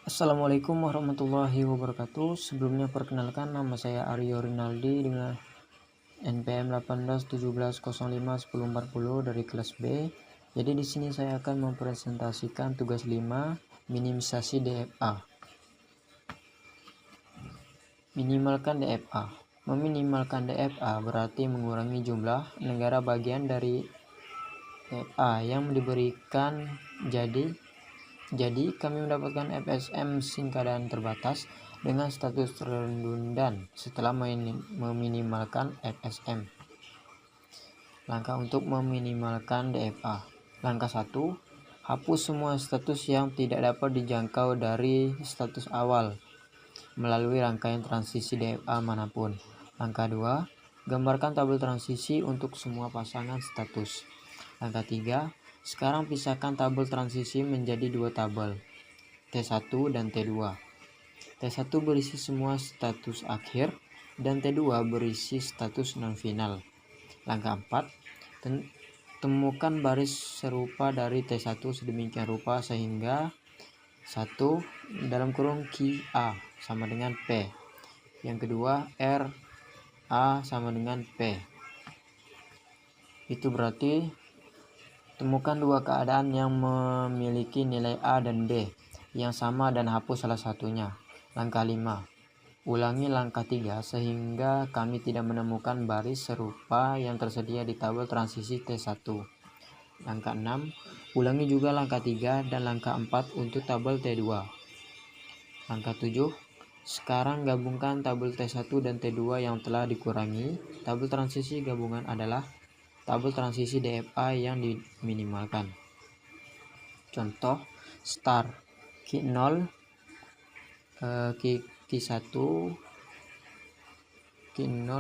Assalamualaikum warahmatullahi wabarakatuh. Sebelumnya perkenalkan, nama saya Aryo Rinaldi dengan NPM 1817051040 dari kelas B. Jadi di sini saya akan mempresentasikan tugas 5 minimisasi DFA. Minimalkan DFA. Meminimalkan DFA berarti mengurangi jumlah negara bagian dari DFA yang diberikan. Jadi kami mendapatkan FSM singkatan terbatas dengan status redundan setelah meminimalkan FSM. Langkah untuk meminimalkan DFA. Langkah 1. Hapus semua status yang tidak dapat dijangkau dari status awal melalui rangkaian transisi DFA manapun. Langkah 2. Gambarkan tabel transisi untuk semua pasangan status. Langkah 3. Sekarang pisahkan tabel transisi menjadi dua tabel, T1 dan T2. T1 berisi semua status akhir dan T2 berisi status non-final. Langkah 4. Temukan baris serupa dari T1 sedemikian rupa sehingga 1 Q A sama dengan P. Yang kedua R A sama dengan P. Itu berarti temukan dua keadaan yang memiliki nilai A dan B yang sama dan hapus salah satunya. Langkah 5. Ulangi langkah 3 sehingga kami tidak menemukan baris serupa yang tersedia di tabel transisi T1. Langkah 6. Ulangi juga langkah 3 dan langkah 4 untuk tabel T2. Langkah 7. Sekarang gabungkan tabel T1 dan T2 yang telah dikurangi. Tabel transisi gabungan adalah tabel transisi DFA yang diminimalkan. Contoh star Q0 Q1 Q0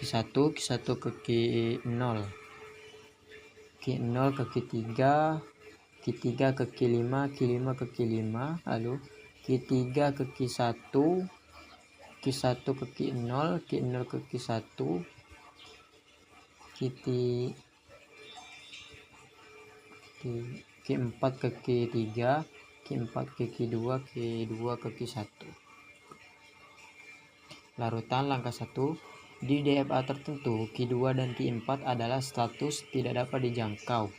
Q1 Q1 ke Q0 Q0 ke Q3 Q3 ke Q5 Q5 ke Q5 lalu Q3 ke Q1 Q1 ke Q0 Q0 ke Q1 Q4 ke Q3 Q4 ke Q2 Q2 ke Q1. Larutan langkah 1. Di DFA tertentu Q2 dan Q4 adalah status tidak dapat dijangkau,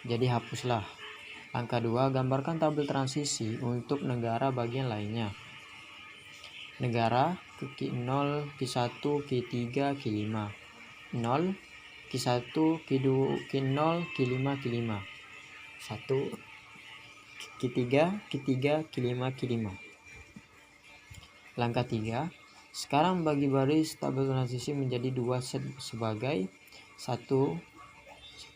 jadi hapuslah. Langkah 2. Gambarkan tabel transisi untuk negara bagian lainnya. Negara ke Q0 Q1 Q3 Q5 0 Q1 Q2 Q0 Q5 Q5 1 Q3 Q5 Q5. Langkah 3. Sekarang bagi baris tabel transisi menjadi dua set sebagai satu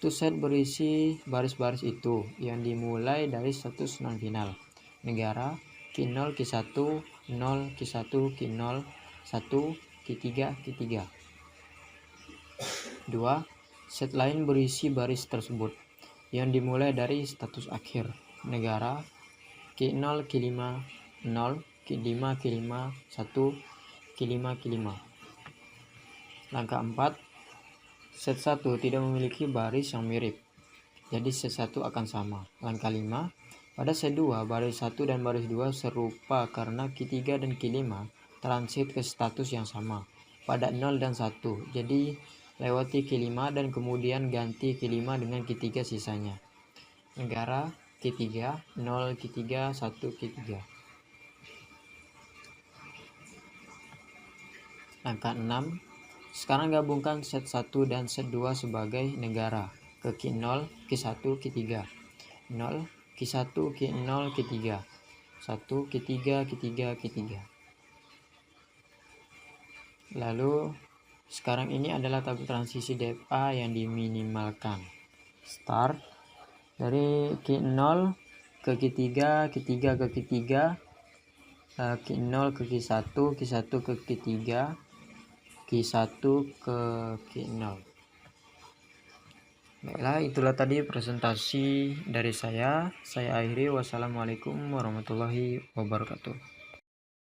set berisi baris-baris itu yang dimulai dari status non-final. Negara Q0 Q1 0 Q1 Q0 1 Q3 Q3. 2. Set lain berisi baris tersebut yang dimulai dari status akhir. Negara Q0 Q5 0 Q5 Q5 1 Q5 Q5. Langkah 4. Set 1 tidak memiliki baris yang mirip, jadi set 1 akan sama. Langkah 5. Pada set 2 baris 1 dan baris 2 serupa karena Q3 dan Q5 transit ke status yang sama pada 0 dan 1, jadi lewati Q5 dan kemudian ganti Q5 dengan Q3 sisanya. Negara Q3 0 Q3 1 Q3. Langkah 6. Sekarang gabungkan set 1 dan set 2 sebagai negara ke Q0 Q1 Q3 0 Q1 Q0 Q3 1 Q3 Q3 Q3. Lalu sekarang ini adalah tabel transisi DFA yang diminimalkan. Start dari Q0 ke Q3 Q3 ke Q3 Q0 ke Q1 Q1 ke Q3 Q1 ke Q0. Baiklah, itulah tadi presentasi dari saya. Saya akhiri. Wassalamualaikum warahmatullahi wabarakatuh.